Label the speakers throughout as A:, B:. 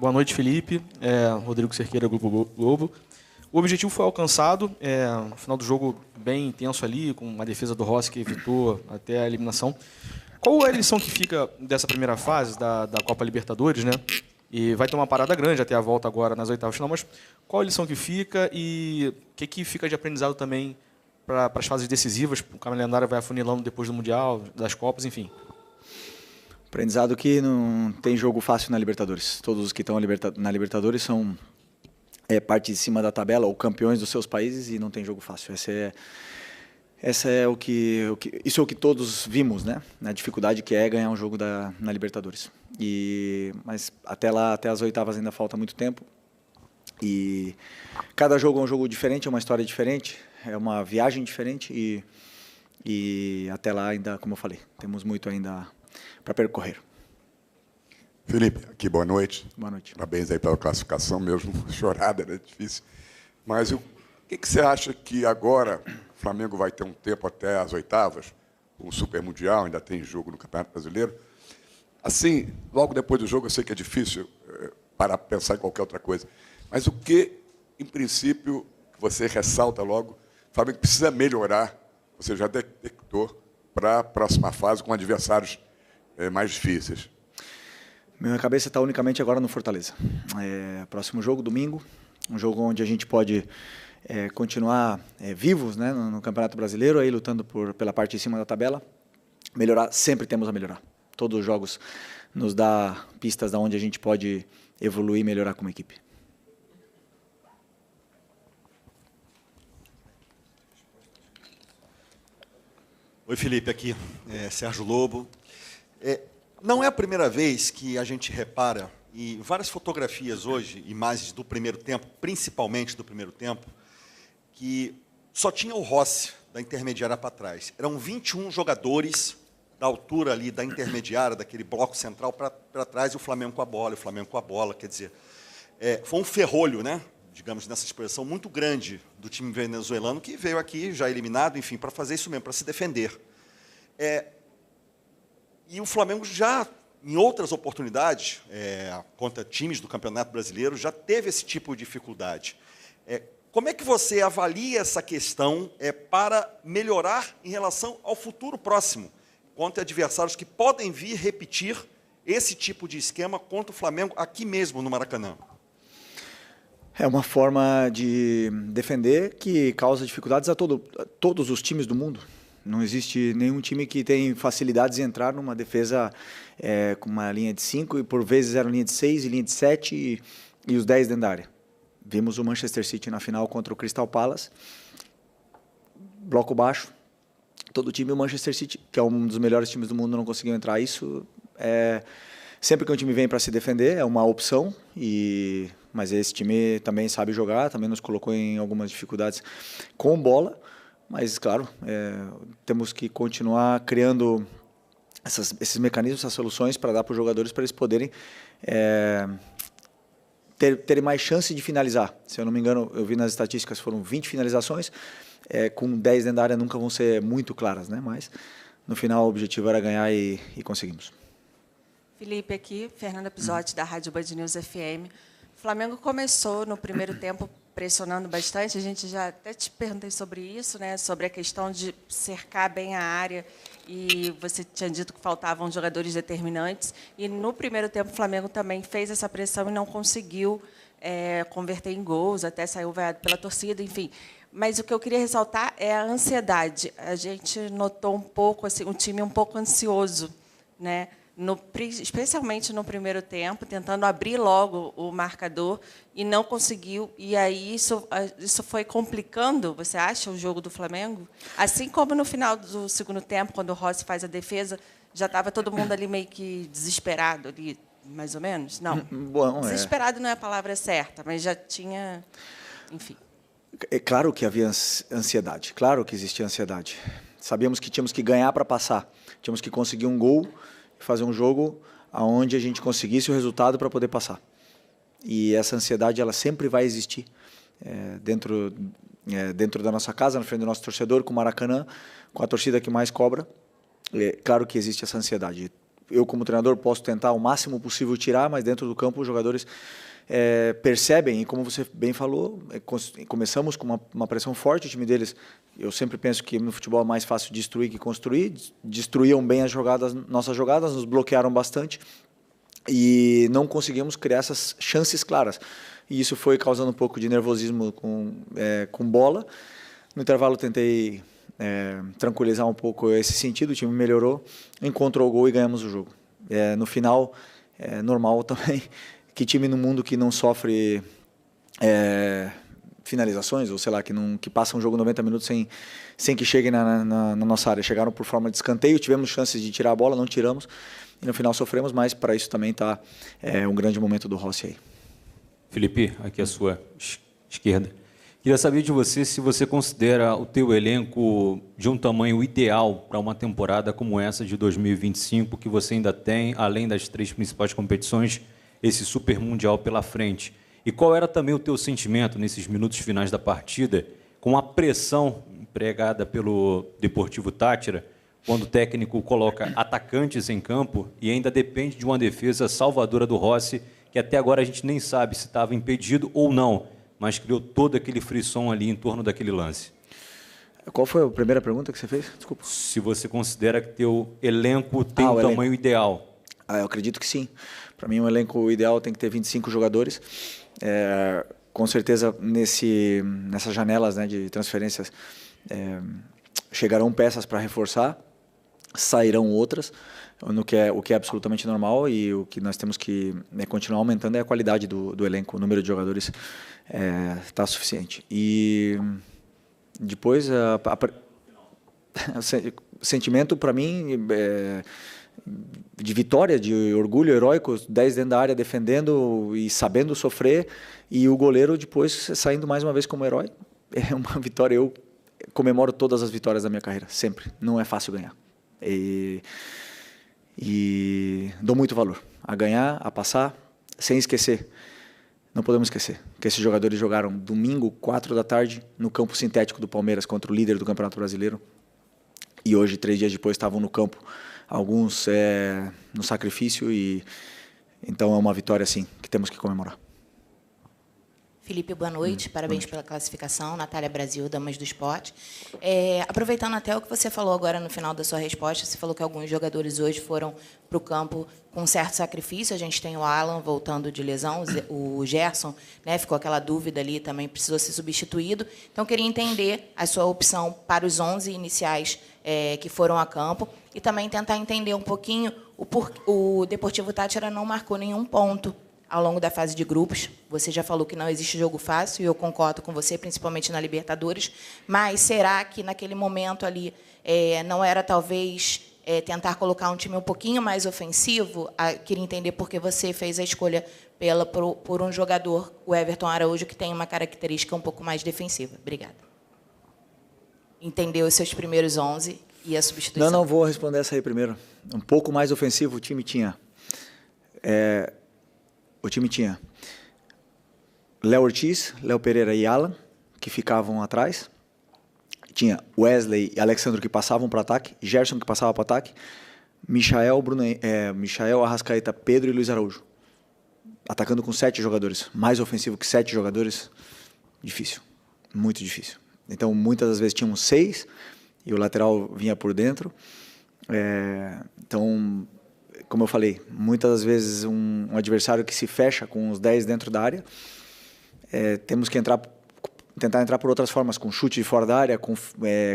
A: Boa noite, Felipe. Rodrigo Cerqueira, Grupo Globo. O objetivo foi alcançado, no final do jogo bem intenso ali, com uma defesa do Rossi que evitou até a eliminação. Qual é a lição que fica dessa primeira fase da Copa Libertadores, né? E vai ter uma parada grande até a volta agora nas oitavas de final, mas qual a lição que fica e o que fica de aprendizado também para as fases decisivas? O calendário vai afunilando depois do Mundial, das Copas, enfim.
B: Aprendizado que não tem jogo fácil na Libertadores. Todos os que estão na Libertadores são parte de cima da tabela ou campeões dos seus países e não tem jogo fácil. Isso é o que todos vimos, né? Na dificuldade que é ganhar um jogo na Libertadores. Mas até lá, até as oitavas ainda falta muito tempo. E cada jogo é um jogo diferente, é uma história diferente, é uma viagem diferente e até lá ainda, como eu falei, temos muito ainda para percorrer.
C: Felipe, aqui, boa noite.
B: Boa noite.
C: Parabéns aí pela classificação mesmo, chorada, né? Difícil. Mas o que você acha que agora o Flamengo vai ter um tempo até as oitavas, o Super Mundial, ainda tem jogo no Campeonato Brasileiro? Assim, logo depois do jogo, eu sei que é difícil para pensar em qualquer outra coisa, mas o que, em princípio, você ressalta logo, o Flamengo precisa melhorar, você já detectou, para a próxima fase com adversários mais difíceis?
B: Minha cabeça está unicamente agora no Fortaleza. Próximo jogo, domingo, um jogo onde a gente pode continuar vivos, né, no Campeonato Brasileiro, aí lutando pela parte de cima da tabela. Melhorar, sempre temos a melhorar. Todos os jogos nos dá pistas de onde a gente pode evoluir e melhorar como equipe.
D: Oi, Felipe, aqui Sérgio Lobo. Não é a primeira vez que a gente repara, e várias fotografias hoje, imagens do primeiro tempo, principalmente do primeiro tempo, que só tinha o Rossi da intermediária para trás. Eram 21 jogadores da altura ali da intermediária, daquele bloco central para trás, e o Flamengo com a bola, quer dizer, foi um ferrolho, né? Digamos, nessa expressão muito grande do time venezuelano, que veio aqui já eliminado, enfim, para fazer isso mesmo, para se defender. E o Flamengo já, em outras oportunidades, contra times do Campeonato Brasileiro, já teve esse tipo de dificuldade. Como é que você avalia essa questão para melhorar em relação ao futuro próximo, contra adversários que podem vir repetir esse tipo de esquema contra o Flamengo aqui mesmo no Maracanã?
B: É uma forma de defender que causa dificuldades a todos os times do mundo. Não existe nenhum time que tem facilidades em entrar numa defesa com uma linha de 5 e por vezes era linha de 6 e linha de 7 e os 10 dentro da área. Vimos o Manchester City na final contra o Crystal Palace, bloco baixo, todo time do Manchester City, que é um dos melhores times do mundo, não conseguiu entrar. Isso sempre que um time vem para se defender é uma opção, mas esse time também sabe jogar, também nos colocou em algumas dificuldades com bola. Mas, claro, temos que continuar criando esses mecanismos, essas soluções para dar para os jogadores, para eles poderem terem mais chance de finalizar. Se eu não me engano, eu vi nas estatísticas, foram 20 finalizações, com 10 dentro da área nunca vão ser muito claras, né? Mas, no final, o objetivo era ganhar e conseguimos.
E: Felipe aqui, Fernanda Pisotti, da Rádio Band News FM. O Flamengo começou no primeiro tempo pressionando bastante, a gente já até te perguntei sobre isso, né, sobre a questão de cercar bem a área, e você tinha dito que faltavam jogadores determinantes, e no primeiro tempo o Flamengo também fez essa pressão e não conseguiu converter em gols, até saiu vaiado pela torcida, enfim. Mas o que eu queria ressaltar é a ansiedade. A gente notou um pouco, assim, um time um pouco ansioso, né? Especialmente no primeiro tempo, tentando abrir logo o marcador e não conseguiu. E aí isso foi complicando, você acha, o jogo do Flamengo? Assim como no final do segundo tempo, quando o Rossi faz a defesa, já estava todo mundo ali meio que desesperado, ali, mais ou menos? Não,
B: bom,
E: desesperado não é a palavra certa, mas já tinha, enfim.
B: É claro que havia ansiedade, claro que existia ansiedade. Sabíamos que tínhamos que ganhar para passar, tínhamos que conseguir um gol, fazer um jogo onde a gente conseguisse o resultado para poder passar. E essa ansiedade ela sempre vai existir dentro da nossa casa, na frente do nosso torcedor, com o Maracanã, com a torcida que mais cobra. Claro que existe essa ansiedade. eu como treinador posso tentar o máximo possível tirar, mas dentro do campo os jogadores percebem, e como você bem falou, começamos com uma pressão forte, o time deles, eu sempre penso que no futebol é mais fácil destruir que construir, destruíam bem as jogadas, nossas jogadas, nos bloquearam bastante e não conseguimos criar essas chances claras. E isso foi causando um pouco de nervosismo com bola. No intervalo tentei tranquilizar um pouco esse sentido, o time melhorou, encontrou o gol e ganhamos o jogo. No final, é normal também que time no mundo que não sofre finalizações, ou sei lá, que passa um jogo 90 minutos sem que chegue na nossa área. Chegaram por forma de escanteio, tivemos chances de tirar a bola, não tiramos, e no final sofremos, mas para isso também está um grande momento do Rossi aí.
F: Felipe, aqui à sua esquerda. Queria saber de você se você considera o teu elenco de um tamanho ideal para uma temporada como essa de 2025, que você ainda tem, além das 3 principais competições, esse Super Mundial pela frente. E qual era também o teu sentimento nesses minutos finais da partida, com a pressão empregada pelo Deportivo Táchira, quando o técnico coloca atacantes em campo e ainda depende de uma defesa salvadora do Rossi, que até agora a gente nem sabe se estava impedido ou não, mas criou todo aquele frisson ali em torno daquele lance.
B: Qual foi a primeira pergunta que você fez? Desculpa.
F: Se você considera que teu elenco tem um tamanho ideal.
B: Eu acredito que sim. Para mim, um elenco ideal tem que ter 25 jogadores. Com certeza, nessas janelas, né, de transferências, chegarão peças para reforçar, sairão outras, o que é absolutamente normal, e o que nós temos que continuar aumentando é a qualidade do elenco. O número de jogadores está suficiente. E depois, o sentimento para mim de vitória, de orgulho heróico, 10 dentro da área defendendo e sabendo sofrer, e o goleiro depois saindo mais uma vez como herói. É uma vitória. Eu comemoro todas as vitórias da minha carreira, sempre. Não é fácil ganhar. E dou muito valor a ganhar, a passar, sem esquecer. Não podemos esquecer que esses jogadores jogaram domingo, 4 da tarde, no campo sintético do Palmeiras, contra o líder do Campeonato Brasileiro. E hoje, 3 dias depois, estavam no campo, alguns no sacrifício, e então é uma vitória, sim, que temos que comemorar.
G: Felipe, boa noite. Parabéns pela classificação. Natália Brasil, Damas do Esporte. Aproveitando até o que você falou agora no final da sua resposta, você falou que alguns jogadores hoje foram para o campo com um certo sacrifício. A gente tem o Alan voltando de lesão, o Gerson, né, ficou aquela dúvida ali, também precisou ser substituído. Então, eu queria entender a sua opção para os 11 iniciais que foram a campo e também tentar entender um pouquinho o Deportivo Táchira não marcou nenhum ponto ao longo da fase de grupos. Você já falou que não existe jogo fácil, e eu concordo com você, principalmente na Libertadores, mas será que naquele momento ali não era talvez tentar colocar um time um pouquinho mais ofensivo? Queria entender por que você fez a escolha por um jogador, o Everton Araújo, que tem uma característica um pouco mais defensiva. Obrigada. Entendeu os seus primeiros 11 e a substituição?
B: Não, vou responder essa aí primeiro. Um pouco mais ofensivo o time tinha. O time tinha Léo Ortiz, Léo Pereira e Alan, que ficavam atrás. Tinha Wesley e Alexandro, que passavam para o ataque. Gerson, que passava para o ataque. Michael, Arrascaeta, Pedro e Luiz Araújo. Atacando com 7 jogadores. Mais ofensivo que 7 jogadores, difícil. Muito difícil. Então, muitas das vezes tínhamos 6 e o lateral vinha por dentro. Então, como eu falei, muitas das vezes um adversário que se fecha com os 10 dentro da área, temos que tentar entrar por outras formas, com chute de fora da área, com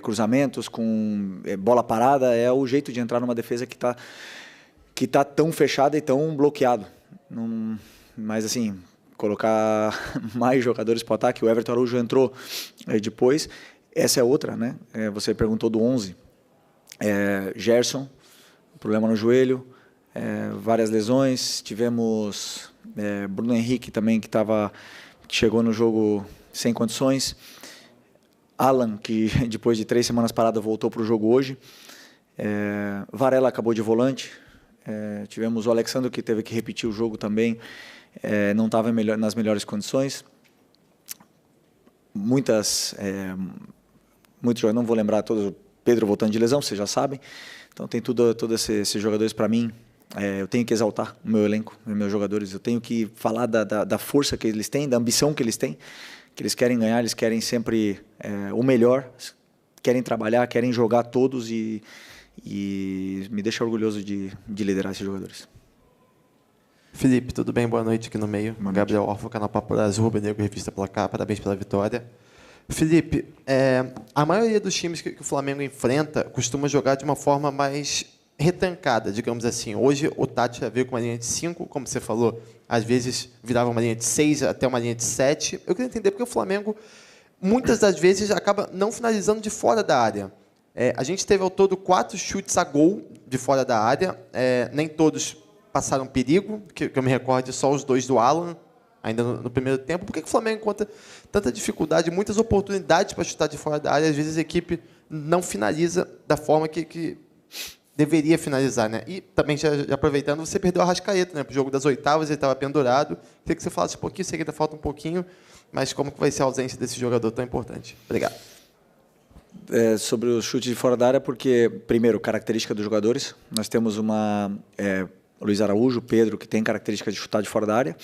B: cruzamentos, com bola parada. É o jeito de entrar numa defesa que tá tão fechada e tão bloqueado. Mas assim, colocar mais jogadores para o ataque. O Everton Araújo entrou depois. Essa é outra, né? Você perguntou do 11. Gerson, problema no joelho. Várias lesões, tivemos Bruno Henrique também, que chegou no jogo sem condições, Alan, que depois de 3 semanas parado voltou para o jogo hoje, Varela acabou de volante, tivemos o Alexandre, que teve que repetir o jogo também, não estava nas melhores condições, muitos jogadores, não vou lembrar todos, o Pedro voltando de lesão, vocês já sabem, então tem todos esses jogadores para mim eu tenho que exaltar o meu elenco, os meus jogadores. Eu tenho que falar da força que eles têm, da ambição que eles têm, que eles querem ganhar, eles querem sempre o melhor, querem trabalhar, querem jogar todos e me deixa orgulhoso de liderar esses jogadores.
H: Felipe, tudo bem? Boa noite aqui no meio. Gabriel Orfo, canal Papo Brasil, Rubro Negro, Revista Placar. Parabéns pela vitória. Felipe, a maioria dos times que o Flamengo enfrenta costuma jogar de uma forma mais retancada, digamos assim. Hoje o Tati já veio com uma linha de 5, como você falou, às vezes virava uma linha de 6 até uma linha de 7. Eu queria entender porque o Flamengo, muitas das vezes, acaba não finalizando de fora da área. A gente teve ao todo 4 chutes a gol de fora da área, nem todos passaram perigo, que eu me recorde só os 2 do Alan, ainda no primeiro tempo. Por que o Flamengo encontra tanta dificuldade, muitas oportunidades para chutar de fora da área, às vezes a equipe não finaliza da forma que deveria finalizar, né? E também, já aproveitando, você perdeu a Arrascaeta, né? Para o jogo das oitavas, ele estava pendurado. Queria que você falasse um pouquinho, sei que ainda falta um pouquinho, mas como que vai ser a ausência desse jogador tão importante? Obrigado.
B: Sobre o chute de fora da área, porque, primeiro, característica dos jogadores. Nós temos Luiz Araújo, Pedro, que tem característica de chutar de fora da área.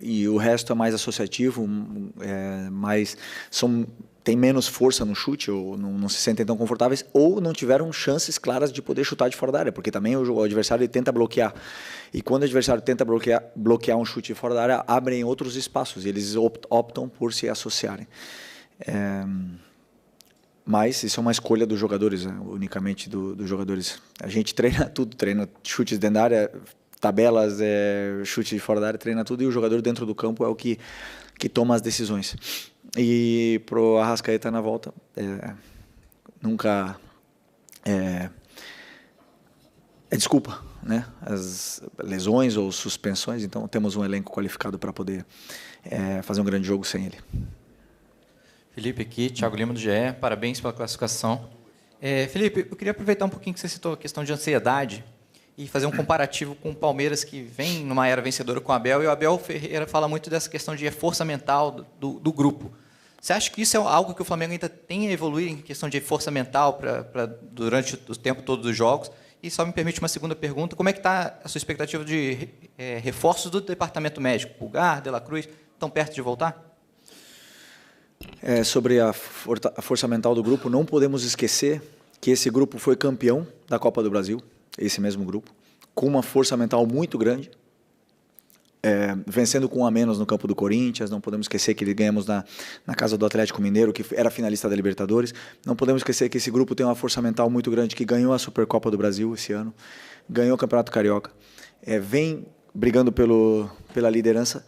B: E o resto é mais associativo, tem menos força no chute, ou não se sentem tão confortáveis, ou não tiveram chances claras de poder chutar de fora da área, porque também o adversário ele tenta bloquear. E quando o adversário tenta bloquear um chute de fora da área, abrem outros espaços, e eles optam por se associarem. Mas isso é uma escolha dos jogadores, né? Unicamente dos jogadores. A gente treina tudo, treina chutes dentro da área, tabelas, chute de fora da área, treina tudo, e o jogador dentro do campo é o que toma as decisões. E pro Arrascaeta na volta, nunca é desculpa, né? As lesões ou suspensões, então temos um elenco qualificado para poder fazer um grande jogo sem ele.
I: Felipe aqui, Thiago Lima do GE, parabéns pela classificação. Felipe, eu queria aproveitar um pouquinho que você citou a questão de ansiedade e fazer um comparativo com o Palmeiras, que vem numa era vencedora com o Abel, e o Abel Ferreira fala muito dessa questão de força mental do grupo. Você acha que isso é algo que o Flamengo ainda tem a evoluir em questão de força mental durante o tempo todo dos jogos? E só me permite uma segunda pergunta, como é que está a sua expectativa de reforços do departamento médico? Pulgar, De La Cruz, estão perto de voltar?
B: Sobre a força mental do grupo, não podemos esquecer que esse grupo foi campeão da Copa do Brasil, esse mesmo grupo, com uma força mental muito grande, vencendo com 1 a menos no campo do Corinthians. Não podemos esquecer que ganhamos na casa do Atlético Mineiro, que era finalista da Libertadores. Não podemos esquecer que esse grupo tem uma força mental muito grande, que ganhou a Supercopa do Brasil esse ano, ganhou o Campeonato Carioca, vem brigando pela liderança.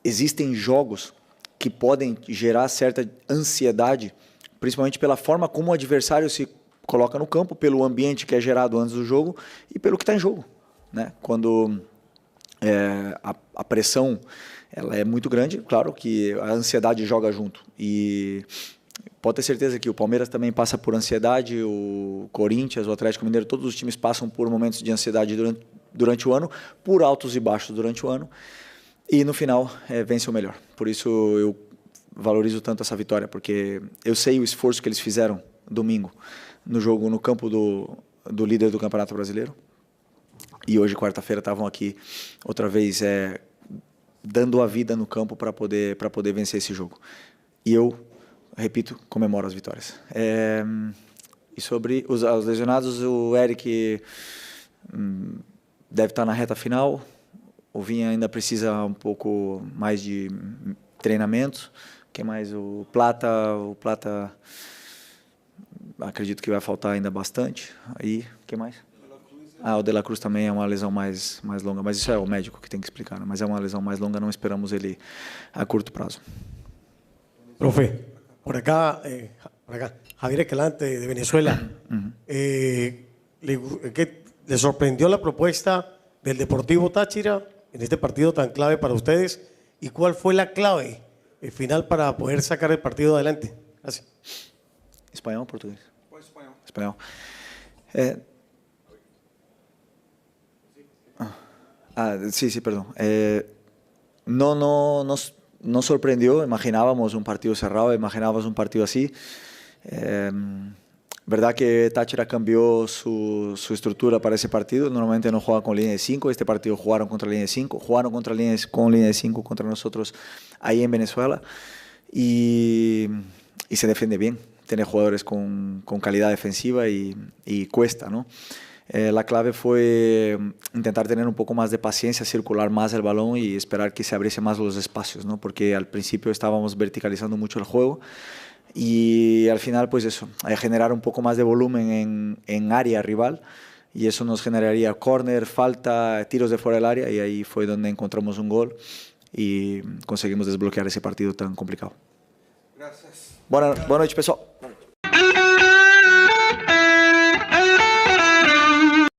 B: Existem jogos que podem gerar certa ansiedade, principalmente pela forma como o adversário se coloca no campo, pelo ambiente que é gerado antes do jogo e pelo que está em jogo, né? Quando a pressão ela é muito grande, claro que a ansiedade joga junto. E pode ter certeza que o Palmeiras também passa por ansiedade, o Corinthians, o Atlético Mineiro, todos os times passam por momentos de ansiedade durante o ano, por altos e baixos durante o ano, e no final vence o melhor. Por isso eu valorizo tanto essa vitória, porque eu sei o esforço que eles fizeram domingo no jogo no campo do líder do Campeonato Brasileiro. E hoje, quarta-feira, estavam aqui outra vez dando a vida no campo para poder vencer esse jogo. E eu, repito, comemoro as vitórias. E sobre os lesionados, o Eric deve estar na reta final. O Vinha ainda precisa um pouco mais de treinamento. Quem mais? O Plata acredito que vai faltar ainda bastante. Aí, quem mais? O De La Cruz também é uma lesão mais longa, mas isso é o médico que tem que explicar, né? Mas é uma lesão mais longa, não esperamos ele a curto prazo.
J: Profe, por acá, Javier Escalante de Venezuela. ¿Le sorprendió la propuesta del Deportivo Táchira en este partido tan clave para ustedes? ¿Y cuál fue la clave final para poder sacar el partido adelante? Gracias.
B: Espanhol ou português? Espanhol. Sí, perdón. No nos sorprendió, imaginábamos un partido cerrado, imaginábamos un partido así. Verdad que Táchira cambió su estructura para ese partido. Normalmente no juega con línea de 5. Este partido jugaron contra línea de 5. Jugaron con línea de 5 contra nosotros ahí en Venezuela. Y se defiende bien. Tiene jugadores con calidad defensiva y cuesta, ¿no? La clave fue intentar tener un poco más de paciencia, circular más el balón y esperar que se abriese más los espacios, ¿no? Porque al principio estábamos verticalizando mucho el juego y al final, pues eso, generar un poco más de volumen en área rival, y eso nos generaría córner, falta, tiros de fuera del área, y ahí fue donde encontramos un gol y conseguimos desbloquear ese partido tan complicado.
C: Gracias.
B: Boa noite, pessoal.